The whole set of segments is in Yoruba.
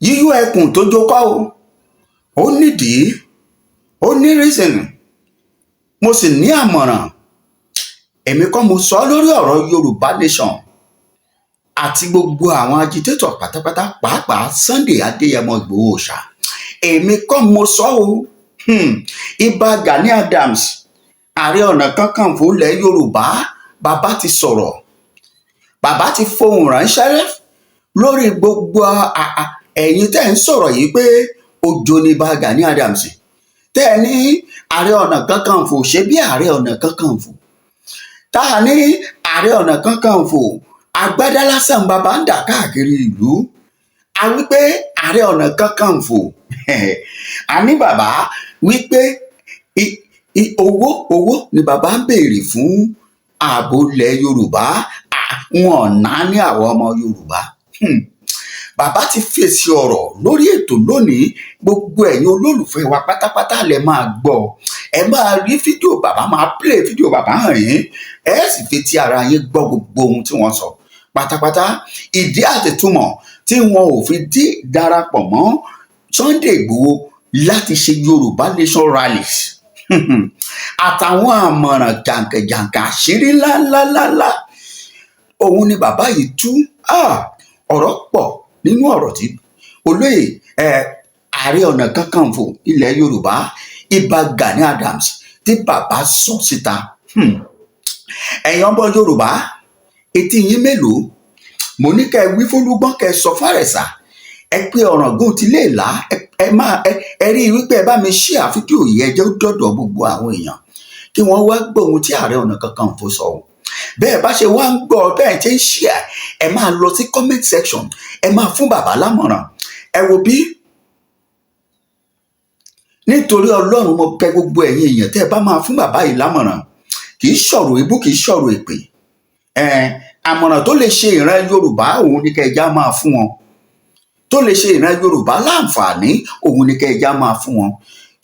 yíyọ ẹkùn tó jókọ́ o ó nídìí ó ní reason mo sì ní àmọ̀ràn èmi kọ́ mo sọ lórí ọ̀rọ̀ Yorùbá Nation àti gbogbo àwọn agitator pátápátá pàápàá Sunday Adéyẹmọ Ìgbòho Òòṣà èmi kọ́ mo sọ o Ìbà Gani Adams Ààrẹ Ọ̀nà Kakanfò ilẹ̀ Yorùbá bàbá ti sọ̀rọ̀ bàbá ti fohùn ránṣẹ́ lórí gbogbo ẹ̀yin tẹ́ ń sọ̀rọ̀ yìí pé òjò ni Ìbà Gani Adams tẹ́ ẹ ní Ààrẹ Ọ̀nà Kakanfò ṣe bí Ààrẹ Ọ̀nà Kakanfò tá a ní Ààrẹ Ọ̀nà Kakanfò agbádá lásán bàbá ń dà káàkiri ìlú a wípé Ààrẹ Ọ̀nà Kakanfò a ní bàbá wípé owó ni bàbá ń béèrè fún ààbò ilẹ̀ Yorùbá wọn náà ní àwọn ọmọ Yorùbá bàbá ti fèsì ọ̀rọ̀ lórí ètò lónìí gbogbo ẹ̀yin olólùfẹ́ wa pátápátá lẹ máa gbọ́ ẹ máa rí fídíò bàbá máa play fídíò bàbá hàn yín ẹ sì fetí ara yín gbọ́ gbogbo ohun tí wọ́n sọ pátápátá ìdí àtìtúmọ̀ tí wọn ò fi darapọ̀ mọ́ Sunday Igboho láti ṣe Yorùbá Nation rallies àtàwọn àmọ̀ràn jàǹkàjàǹkà àṣírí ńláńláńlá òun ni bàbá yìí tú ọ̀rọ̀ pọ̀ nínú ọ̀rọ̀ tí olóyè Ààrẹ Ọ̀nà Kakanfò ilẹ̀ Yorùbá Ìbà Gani Adams tí bàbá sọ síta ẹ̀yin ọmọ Yorùbá etí yín mélòó mo ní kẹ́ ẹ wí fólúgbọ́n kẹ́ ẹ sọ fárẹ̀sà ẹ pé Ọ̀ràngún ti lè là ẹ rí i wípé ẹ bá mi ṣí àfídíò yìí ẹ jẹ́ ó dọ̀dọ̀ gbogbo àwọn èèyàn kí wọ́n wá gbọ́ ohun tí Ààrẹ Ọ̀nà Kakanfò sọ bẹ́ẹ̀ bá ṣe wá ń gbọ́ bẹ́ẹ̀ tí ń ṣí ẹ máa lọ sí comment section ẹ máa fún bàbá lámọ̀ràn ẹ wo bí nítorí Ọlọ́run mo bẹ̀ gbogbo ẹ̀yin èèyàn tẹ́ ẹ bá máa fún bàbá yìí lámọ̀ràn kì í sọ̀rọ̀ ebú kì í sọ̀rọ̀ èpè àmọ̀ràn tó lè ṣe ìran Yorùbá òun ni kẹjá máa fún wọn tó lè ṣe ìran Yorùbá láǹfààní òun ni kẹjá máa fún wọn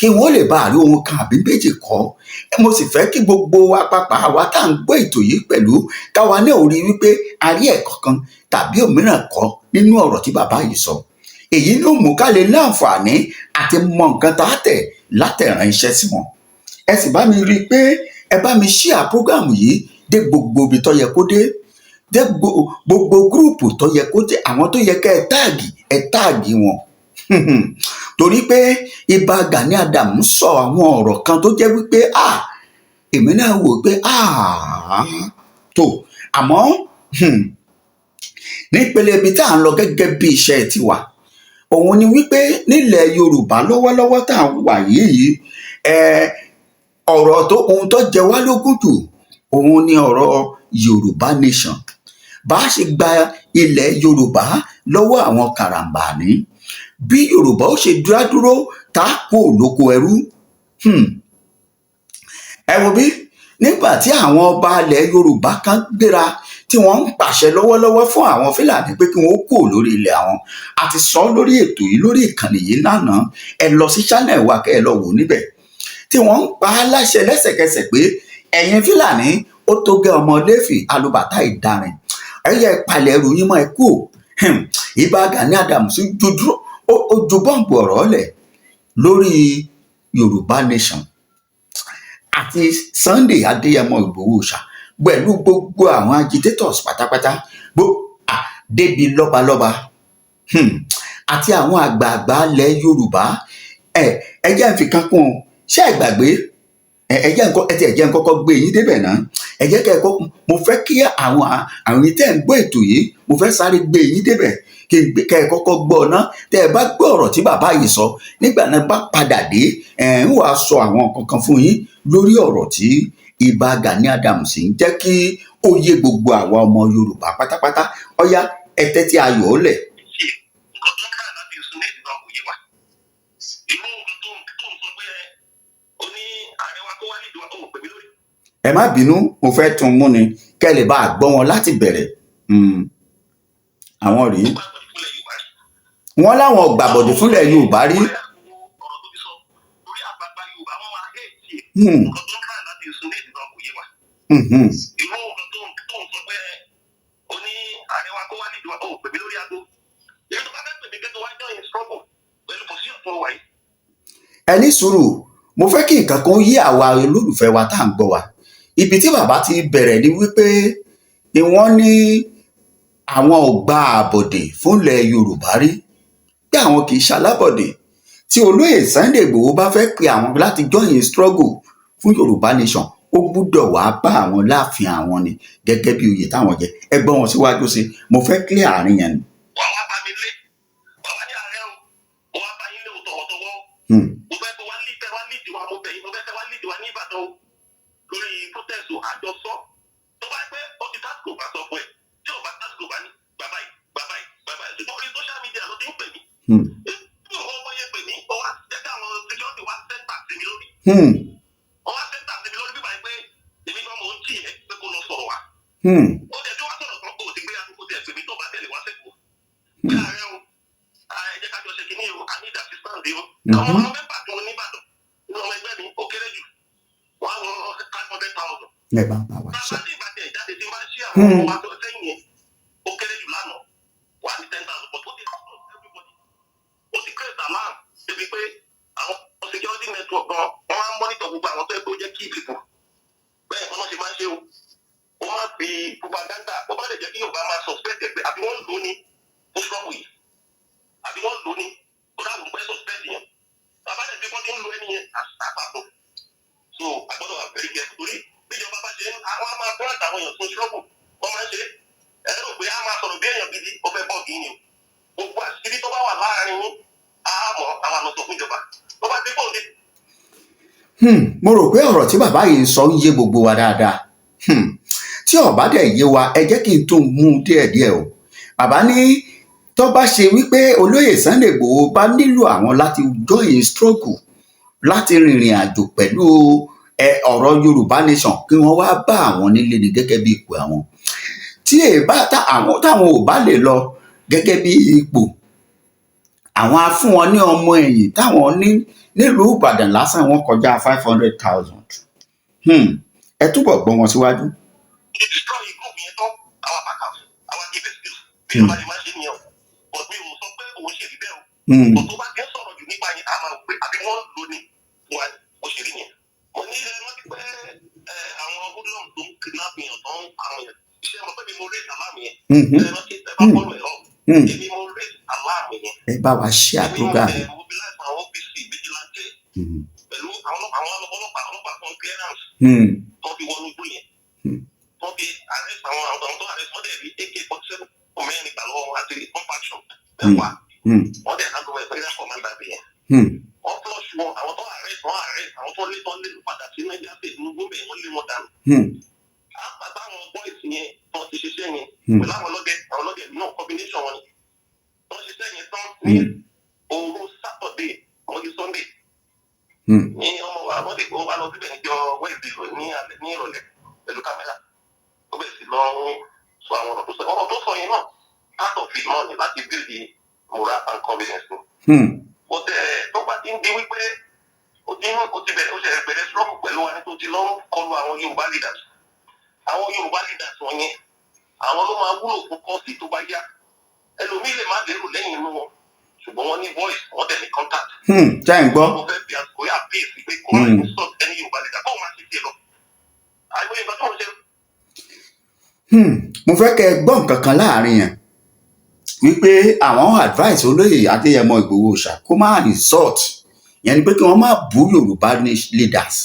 kí wọ́n lè bá àrí ohun kan àbí méjì kọ́ mo sì fẹ́ kí gbogbo wa pàpà wa tá à ń gbọ́ ètò yìí pẹ̀lú káwa náà ò rí wípé a rí ẹ̀kọ́ kan tàbí òmíràn kọ́ nínú ọ̀rọ̀ tí bàbá yìí sọ èyí ló mú ká lè láǹfààní àti mọ nǹkan tá a tẹ̀ látẹ̀ràn iṣẹ́ sí wọn ẹ sì bá mi rí i pé ẹ bá mi share prógámù yìí dé gbogbo ibi tó yẹ kó dé gbogbo gúrùpù tó yẹ kó dé àwọn tó yẹ ká ẹ táàgì wọn torí pé Ìbà Gani Adams sọ àwọn ọ̀rọ̀ kan tó jẹ́ wípé èmi náà wò pé tó àmọ́ nípele ibi tá à ń lọ gẹ́gẹ́ bí iṣẹ́ tiwa òun ni wípé nílẹ̀ Yorùbá lọ́wọ́lọ́wọ́ tá à ń wà yìí ọ̀rọ̀ tó ohun tó jẹ wá lógún jù òun ni ọ̀rọ̀ Yorùbá Nation bá a ṣe gba ilẹ̀ Yorùbá lọ́wọ́ àwọn karambani bí Yorùbá ó ṣe dúró tá a kó lóko ẹrú ẹ wo bí nígbà tí àwọn ọba ilẹ̀ Yorùbá kan gbéra tí wọ́n ń pàṣẹ lọ́wọ́lọ́wọ́ fún àwọn Fúlàní pé kí wọ́n kó lórí ilẹ̀ àwọn àti sọ lórí ètò yìí lórí ìkànnì yìí lánàá ẹ lọ sí channel wa kẹ́ ẹ lọ wò níbẹ̀ tí wọ́n ń pa á láṣẹ lẹ́sẹ̀kẹsẹ̀ pé ẹ̀yin Fúlàní ó tó gẹ́ ọmọ Léfì alùbàtà ìdarin ẹ̀yẹ ìpalẹ̀ ẹrù yín mọ́ ẹ kú Ìbà Gani Adams ó ju bọ́ǹbù ọ̀rọ̀ lẹ̀ lórí Yorùbá Nation àti Sunday Adéyẹmọ Ìgbòho Òòṣà pẹ̀lú gbogbo àwọn agitators pátápátá débi lọ́balọ́ba àti àwọn àgbààgbà ilẹ̀ Yorùbá ẹ jẹ́ n fi kan kún ṣé ẹ gbàgbé ẹ jẹ́ n kọ́kọ́ gbé yín débẹ̀ náà ẹ jẹ́ kẹ́ ẹ kọ́ mo fẹ́ kí àwọn tẹ́ ń gbọ́ ètò yìí mo fẹ́ sáré gbé yín débẹ̀ kẹ́ ẹ kọ́kọ́ gbọ́ ná tẹ́ ẹ bá gbọ́ ọ̀rọ̀ tí bàbá yìí sọ nígbà náà bá padà dé ń wàá sọ àwọn kankan fún yín lórí ọ̀rọ̀ tí Ìbà Gani Adams ń jẹ́ kí ó yé gbogbo àwa ọmọ Yorùbá pátápátá ọ̀yá ẹ tẹ́tí ayọ̀ ó lẹ̀. ẹ má bínú mo fẹ́ tún mú ni kẹ́ lè bá a gbọ́ wọn láti bẹ̀rẹ̀ àwọn rèé wọ́n láwọn gbàbọ̀dé fúnlẹ̀ Yorùbá rí. ìwọ nǹkan tó ń sọ pé o ní ààrẹ wa kó wá nídìí wa ó pè mí lórí ẹ ní sùúrù, mo fẹ́ kí nǹkan kan yí àwa olólùfẹ́ wa tá à ń gbọ́ wa. Ibi tí bàbá ti bẹ̀rẹ̀ ni wípé wọ́n ní àwọn ò gba àbọ̀dè fúnlẹ̀ Yorùbá rí, pé àwọn kì í ṣalábọ̀dè. Tí olóyè Sunday Igboho bá fẹ́ pe àwọn láti join struggle fún Yorùbá nation, ó gbúdọ̀ wá bá àwọn láàfin àwọn ni gẹ́gẹ́ bí oyè táwọn jẹ. Ẹ gbọ́ wọn síwájú sí, mo fẹ́ clear àárín yẹn ni. wàá wá bá mi lé wàá ní ààrẹ o mo wá bá yín lé òtọ̀wọ̀tọ̀wọ̀ mo fẹ́ kó wá lídìí wa mo bẹ̀ yín mo fẹ́ kẹ́ wá lídìí wa ní Ìbàdàn lórí protest àjọsọ tó bá pẹ́ ó ti tásìkò bá sọ fún ẹ tí ò bá tásìkò bá ní bàbá yìí ṣùgbọ́n orí social media ló ti ń pè mí bí òun ọmọ yẹn pè mí ó wá jẹ́ kí àwọn security wá sẹ́ńtà sí mi lórí ó wá sẹ́ńtà sí mi lórí bíbá yìí pé èmi gan mo ń jì ẹ́ pé kó lọ sọ̀rọ̀ wa ó jẹ́ tí wọ́n sọ̀rọ̀ kan kó o ti gbé àkókò tẹ̀ pè mí tó bá tẹ̀lé wá sẹ́kọ̀ọ́ bí ààrẹ o ẹ jẹ́ ká jọ ṣe kínní o I need assistance o àwọn ọmọ mẹ́fà tó ń ní Ìbàdàn ní ọmọ ẹgbẹ́ mi ó kéré jù wọ́n á wọ 500,000. ẹ bá bá wa ṣe. bàbá tí ìbàdàn ìjáde tí máa ń ṣe àwọn ọmọ wa tó sẹ́yìn yẹn ó kéré jù lánàá wà ní 10,000 but ó ti close everybody ó ti create alarm débi pé àwọn security network gan wọ́n á monitor gbogbo àwọn tó yẹ kó jẹ́ key people bẹ́ẹ̀ kọ́ náà ṣe máa ń ṣe o ó máa fi propaganda ó bá lè jẹ́ kí Yorùbá máa suspect ẹ̀ pé àbí wọ́n lò ó ní ó struggle yìí àbí wọ́n lò ó ní ó dáàbò pẹ́ suspect yẹn bàbá lè fi wọ́n ti ń lo ẹni yẹn àpapọ̀ so àgbọ̀dọ̀ wà very careful torí bíjọba bá ṣe àwọn máa bọ́ àtàwọn èèyàn tó ṣọ́ọ̀bù wọ́n máa ń ṣe ẹ rò pé a máa sọ̀rọ̀ bí èèyàn gidi ó fẹ́ bọ́ọ̀gì ni o gbogbo àṣírí tó bá wà láàrin yín á mọ̀ àwọn àlọ́ sọ fún ìjọba tó bá dé bọ́ọ̀dé. mo rò pé ọ̀rọ̀ tí bàbá yìí ń sọ ń yé gbogbo wa dáadáa. Tí ó bá dẹ̀ yé wa, ẹ jẹ́ kí n tún mú díẹ̀díẹ̀ o. Bàbá ní tó bá ṣe wípé olóyè Sunday Igboho bá nílò àwọn láti join struggle láti rìnrìn àjò pẹ̀lú ọ̀rọ̀ Yorùbá nation, kí wọ́n wá bá àwọn nílé ni gẹ́gẹ́ bí ipò àwọn. Tí táwọn ò bá lè lọ gẹ́gẹ́ bí ipò, àwọn á fún wọn ní ọmọ ẹ̀yìn táwọn ní nílùú Ìbàdàn lásán wọn kọjá 500,000. Ẹ túbọ̀ gbọ́ wọn síwájú. destroy group yẹn tán àwọn bàkà àwọn give excuse bí wọ́n bá lè máa ṣe nìyẹn o but mi ò sọ pé òun ṣe rí bẹ́ẹ̀ o but tó bá ti ń sọ̀rọ̀ jù nípa yẹn a máa rò pé àbí wọ́n lò ní wọn ó ṣe rí yẹn mo ní ilé rántí pé àwọn hoodlum tó ń kidnap yẹn tó ń pa àwọn yẹn iṣẹ́ mo pé mi mo raise alarm yẹn ẹ rántí ẹ bá fọ́lọ̀ ẹ̀ hàn èmi mo raise alarm yẹn ẹ bá wa ṣe àdúrà èmi mo mobilize àwọn OPC vigilante pẹ̀lú àwọn ọlọ́pàá kan clearance tó fi wọnú igbó yẹn wọ́n fi arrest àwọn tó arrest wọ́n dẹ̀ rí AK-47 mẹ́rin nígbà lọ́wọ́ àti compaction mẹ́wàá wọ́n dẹ̀ handle ẹ̀ prayer commander bí yẹn. wọ́n flush wọn àwọn tó arrest àwọn tó lé padà sí Niger State ní gbogbo ẹ̀ wọ́n lé wọn dànù. àpàtà àwọn boys yẹn tó ti ṣiṣẹ́ yẹn pẹ̀lú àwọn ọlọ́dẹ náà combination wọn ni wọ́n ṣiṣẹ́ yẹn tán ní òru Saturday mọ́jú Sunday. ní ọmọ wa wọ́n dẹ̀ wọ́n wá lọ síbẹ̀ níjọ́ Wednesday ní ìrọ̀lẹ́ pẹ̀lú kámẹ́rà ó bẹ̀rẹ̀ sí lọ sọ àwọn ọ̀rọ̀ tó sọ yẹn náà part of it náà ni láti build the moral and confidence ni. ó tó bá ti ń di wípé ó ti bẹ̀rẹ̀ struggle pẹ̀lú wa ní tó ti lọ kọlu àwọn Yorùbá leaders wọn yẹn àwọn ló máa wúlò fún kọ́ọ̀sì tó bá yá ẹlòmíì lè má lérò lẹ́yìn inú wọn ṣùgbọ́n wọ́n ní voice wọ́n tẹ̀ ní contact. jẹ́ ń gbọ́. mo fẹ́ fi àsìkò yà bí èsì pé kó máa ń sọ ẹni Yorùbá leader kó máa ṣe tiẹ̀ lọ. àìmọye ìgbà tó ń ṣe. mo fẹ́ kẹ́ ẹ gbọ́ nǹkan kan láàrin yẹn wípé àwọn advice olóyè Adéyẹmọ Ìgbòho Òòṣà kó má resort yẹn ni pé kí wọ́n má bú Yorùbá leaders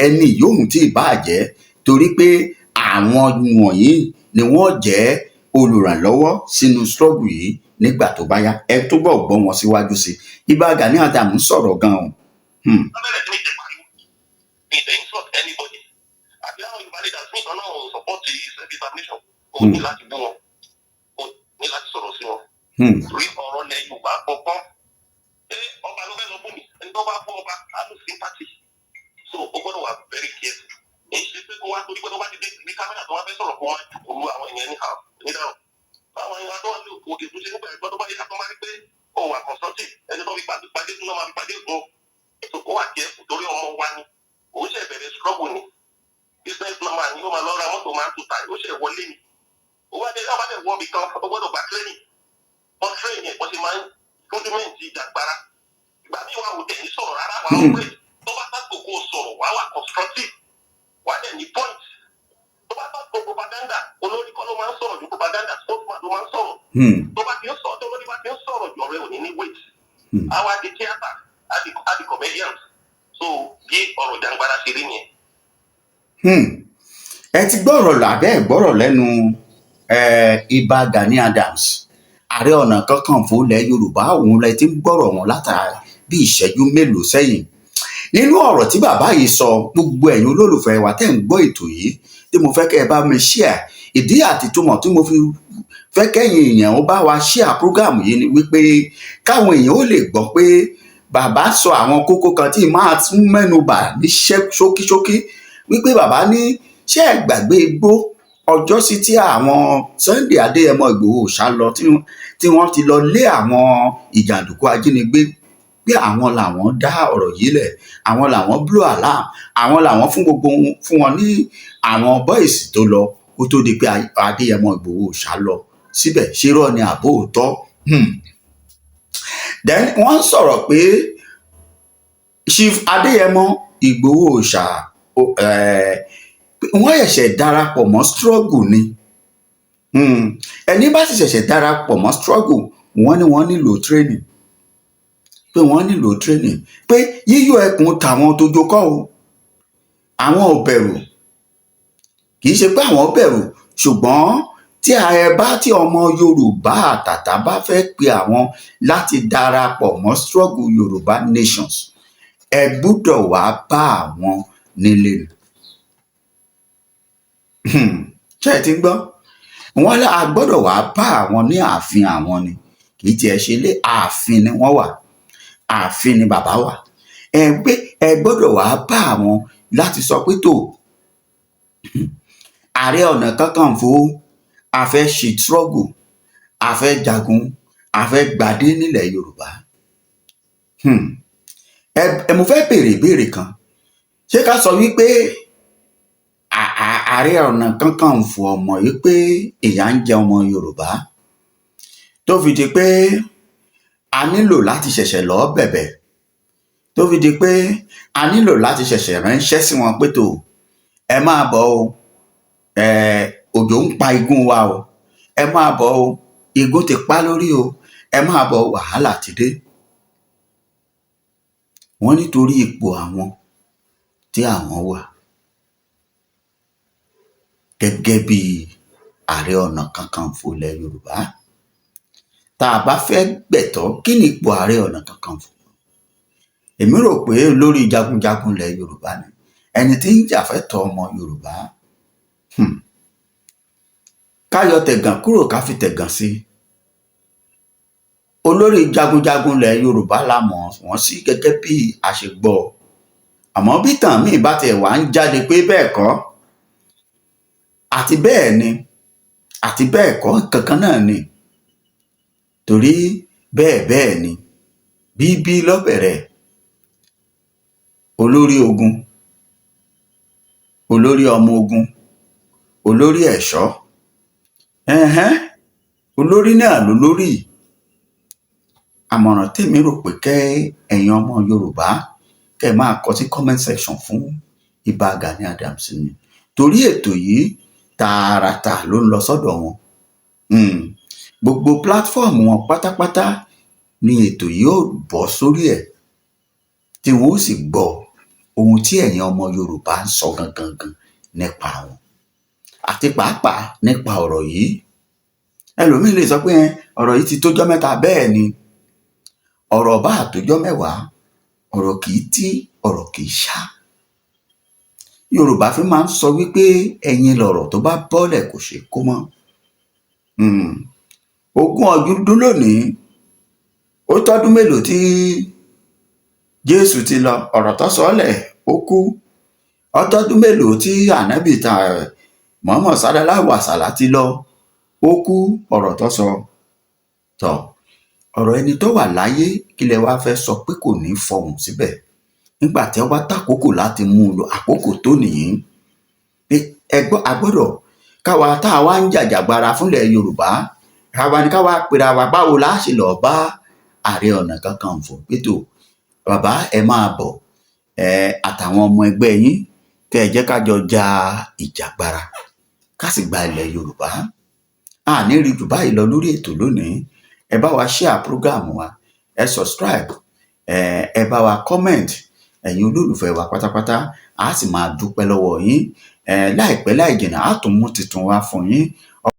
ẹni yòówù tí ì bá jẹ́ torí pé àwọn wọ̀nyí ni wọ́n jẹ́ olùrànlọ́wọ́ sínú struggle yìí nígbà tó bá yá. Ẹ túbọ̀ gbọ́ wọn síwájú sí i. Ìbà Gani Adams sọ̀rọ̀ gan-an. abẹ́rẹ́ tí mi jẹ́ pariwo mi ìtẹ̀ insult anybody àbí àwọn Yorùbá leaders mi kan náà support self-determination o ní láti bú wọn o ní láti sọ̀rọ̀ sí wọn. torí ọ̀rọ̀ lẹ Yorùbá gbọ̀ngbọ̀n ọba ló fẹ́ lọ bú mi ẹni tó bá bú ọba á lù sympathy so o gbọ́dọ̀ wà very careful. èyí ṣe pé kó wá torí pé tó bá ti dé ní kámẹ́rà tó wá fẹ́ sọ̀rọ̀ kó wá olú àwọn èèyàn nídàrọ̀ àwọn èèyàn tó wà ní òkè tó ṣe nígbà ìgbà tó bá yẹ ká tó máa rí pé ó wà consulting ẹni tó fi pàdé tó náà máa fi pàdé òun ètò kó wà careful torí ọmọ wa ni òun ṣe bẹ̀rẹ̀ struggle ni business normal ni ó máa lọ ra mọ́tò máa ń tuta ó ṣe wọlé ni ó wá dé láwọn bá dẹ̀ wọ́n bí kan ó gbọ́dọ̀ gba training wọ́n train yẹn wọ́n ti máa ń rudiment ìjàgbara ìgbà míì wà wò tẹ̀ ní sọ̀rọ̀ rárá wàá wẹ̀ tó bá bá gbogbo sọ̀rọ̀ wàá wà constructive wàá dẹ̀ ní point tó bá bá gbogbo propaganda olórí kan ló máa ń sọ̀rọ̀ ju propaganda spokesman ló máa ń sọ̀rọ̀ tó bá ti ń sọ̀rọ̀ tó lórí bá ti ń sọ̀rọ̀ jù ọ̀rẹ́ òní ní weight àwa di theatre àdi comedians so bí ọ̀rọ̀ Jàǹgbàrà ṣe rí nìyẹn. Ẹ ti gbọ́rọ̀ làbẹ́ ìgbọ́rọ̀ lẹ́nu Ìbà Gani Adams Ààrẹ Ọ̀nà Kakanfò ilẹ̀ Yorùbá òun lẹ ti ń gbọ́rọ̀ wọn látara bí ìṣẹ́jú mélòó sẹ́yìn nínú ọ̀rọ̀ tí bàbá yìí sọ. Gbogbo ẹ̀yin olólùfẹ́ wa tẹ́ ń gbọ́ ètò yìí tí mo fẹ́ kẹ́ ẹ bá mi share ìdí àti túmọ̀ tí mo fi fẹ́ kẹ́yìn èèyàn ó bá wa share program yìí ni wípé káwọn èèyàn ó lè gbọ́ pé bàbá sọ àwọn kókó kan tí máa tún mẹ́nu bà ní ṣókíṣókí wípé bàbá ní ṣé ẹ gbàgbé igbó ọjọ́ sí tí àwọn Sunday Adéyẹmọ Ìgbòho ṣá lọ tí wọ́n ti lọ lé àwọn ìjàǹdùkú ajínigbé pé àwọn làwọn dá ọ̀rọ̀ yìí lẹ̀, àwọn làwọn blow alarm, àwọn làwọn fún wọn ní àwọn bọ́ìsì tó lọ kó tó di pé Adéyẹmọ Ìgbòho ṣá lọ síbẹ̀ ṣérọ́ ni àbó òótọ́. Then wọ́n sọ̀rọ̀ pé Chief Adéyẹmọ Ìgbòho ṣá wọ́n ṣẹ̀ṣẹ̀ darapọ̀ mọ́ struggle ni ẹni bá sì ṣẹ̀ṣẹ̀ darapọ̀ mọ́ struggle wọ́n ní wọ́n nílò training pé yíyọ ẹkùn tàwọn tó jókòó o àwọn ò bẹ̀rù kì í ṣe pé àwọn bẹ̀rù ṣùgbọ́n tí tí ọmọ Yorùbá àtàtà bá fẹ́ pe àwọn láti darapọ̀ mọ́ struggle Yorùbá nations ẹ gbúdọ̀ wá bá àwọn nílé ṣe ti gbọ́ wọ́n lá a gbọ́dọ̀ wá bá àwọn ní ààfin àwọn ni kì í tiẹ̀ ṣe lé ààfin ni wọ́n wà ààfin ni bàbá wà ẹ gbọ́dọ̀ wá bá àwọn láti sọ pé tó Ààrẹ Ọ̀nà Kakanfò a fẹ́ ṣe struggle a fẹ́ jagun a fẹ́ gbadé nílẹ̀ Yorùbá mo fẹ́ béèrè ìbéèrè kan ṣé ká sọ wípé Ààrẹ Ọ̀nà Kakanfò ọmọ yìí pé ìyà ń jẹ ọmọ Yorùbá tó fi di pé a nílò láti ṣẹ̀ṣẹ̀ lọ bẹ̀bẹ̀ tó fi di pé a nílò láti ṣẹ̀ṣẹ̀ ránṣẹ́ sí wọn pé tó ẹ máa bọ̀ o òjò ń pa igún wa o ẹ máa bọ̀ o igún ti pa lórí o ẹ máa bọ̀ wàhálà ti dé. Wọ́n nítorí ipò àwọn tí àwọn wà gẹ́gẹ́ bí Ààrẹ Ọ̀nà Kakanfò ilẹ̀ Yorùbá tá a bá fẹ́ gbẹ̀tọ́ kí ni ipò Ààrẹ Ọ̀nà Kakanfò? Èmi rò pé lórí jagunjagun ilẹ̀ Yorùbá ni ẹni tí ń jàfẹ́tọ̀ọ́ ọmọ Yorùbá ká yọ tẹ̀gàn kúrò ká fi tẹ̀gàn sí olórí jagunjagun ilẹ̀ Yorùbá la mọ̀ wọ́n sí gẹ́gẹ́ bí a ṣe gbọ́ àmọ́ bí tàn míì bá tiẹ̀ wá ń jáde pé bẹ́ẹ̀ kọ́ àti bẹ́ẹ̀ ni àti bẹ́ẹ̀ kọ́ kankan náà ni torí bẹ́ẹ̀ ni bíbí lọ́bẹ̀rẹ̀ olórí ogun olórí ọmọ ogun olórí ẹ̀ṣọ́ olórí náà lólórí. Àmọ̀ràn tèmi rò pé kẹ́ ẹ̀yin ọmọ Yorùbá kẹ́ máa kọ sí comment section fún Ìbà Gani Adams ni torí ètò yìí tààràtà ló ń lọ sọ́dọ̀ wọn gbogbo platform wọn pátápátá ni ètò yìí ó bọ́ sórí ẹ̀ tí wọ́n ó sì gbọ́ ohun tí ẹ̀yin ọmọ Yorùbá ń sọ gangan nípa wọn àti pàápàá nípa ọ̀rọ̀ yìí. Ẹlòmíín lè sọ pé ọ̀rọ̀ yìí ti tójọ́ mẹ́ta bẹ́ẹ̀ ni ọ̀rọ̀ bá àtójọ́ mẹ́wàá ọ̀rọ̀ kì í tí ọ̀rọ̀ kì í ṣá. Yorùbá fi máa ń sọ wípé ẹ̀yin lọ̀rọ̀ tó bá bọ́lẹ̀ kò ṣe kó mọ́. Ogún ọdún lónìí ó tọ́dún mélòó tí Jésù ti lọ ọ̀rọ̀ tó sọ́lẹ̀ ó kú ọtọ́dún mélòó tí ànábì Muhammad sallallahu alaihi wasallam ti lọ ó kú ọ̀rọ̀ tó sọ tọ̀ ọ̀rọ̀ ẹni tó wà láyé kí lẹ wá fẹ́ sọ pé kò ní fọhùn síbẹ̀ nígbà tí wọ́n bá tàkókò láti mú un lò àkókò tó nìyí pé agbọ́dọ̀ káwa tá a wá ń jàjàgbara fúnlẹ̀ Yorùbá káwa ni káwa pera wa báwo la ṣe lọ bá Ààrẹ Ọ̀nà Kakanfò pétò bàbá ẹ máa bọ̀ àtàwọn ọmọ ẹgbẹ́ yín kẹ́ ẹ jẹ́ ká jọ ja ìjàgbara ká sì gba ilẹ̀ Yorùbá. A ní rí jù báyìí lọ lórí ètò lónìí. Ẹ bá wa share program wa, ẹ subscribe, ẹ bá wa comment. Ẹ̀yin olólùfẹ́ wa pátápátá a sì máa dúpẹ́ lọ́wọ́ yín. Láìpẹ́ láì jìnnà a tún mú tuntun wá fún yín.